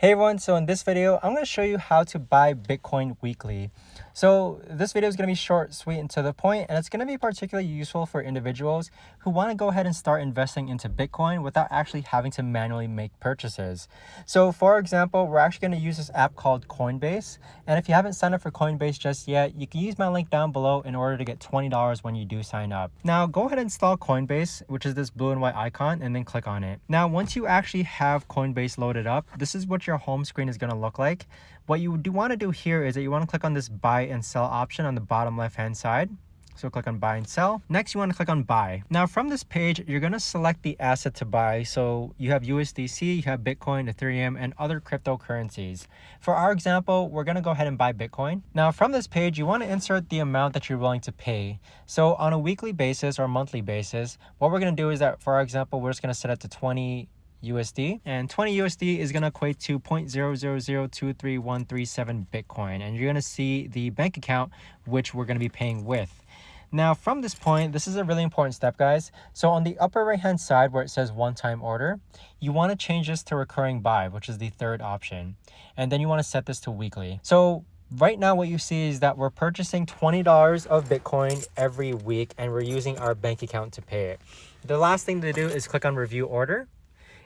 Hey everyone, so in this video, I'm going to show you how to buy Bitcoin weekly. So this video is going to be short, sweet, and to the point, and it's going to be particularly useful for individuals who want to go ahead and start investing into Bitcoin without actually having to manually make purchases. So for example, we're actually going to use this app called Coinbase, and if you haven't signed up for Coinbase just yet, you can use my link down below in order to get $20 when you do sign up. Now go ahead and install Coinbase, which is this blue and white icon, and then click on it. Now once you actually have Coinbase loaded up, this is what your home screen is going to look like. What you do want to do here is that you want to click on this buy and sell option on the bottom left hand side. So click on buy and sell. Next, you want to click on buy. Now from this page, you're going to select the asset to buy. So you have USDC, you have Bitcoin, Ethereum, and other cryptocurrencies. For our example, we're going to go ahead and buy Bitcoin. Now from this page, you want to insert the amount that you're willing to pay. So on a weekly basis or monthly basis, what we're going to do is that, for our example, we're just going to set it to 20 USD, and 20 USD is going to equate to 0.0002337 Bitcoin, and you're going to see the bank account which we're going to be paying with. Now from this point, this is a really important step, guys. So on the upper right hand side where it says one-time order, you want to change this to recurring buy, which is the third option, and then you want to set this to weekly. So right now what you see is that we're purchasing $20 of Bitcoin every week, and we're using our bank account to pay it. The last thing to do is click on review order.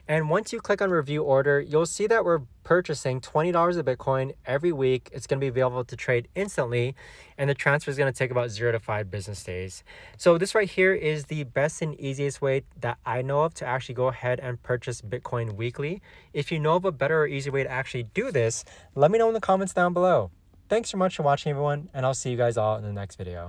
And once you click on review order, you'll see that we're purchasing $20 of Bitcoin every week. It's going to be available to trade instantly, and the transfer is going to take about 0 to 5 business days. So this right here is the best and easiest way that I know of to actually go ahead and purchase Bitcoin weekly. If you know of a better or easy way to actually do this, let me know in the comments down below. Thanks so much for watching, everyone, and I'll see you guys all in the next video.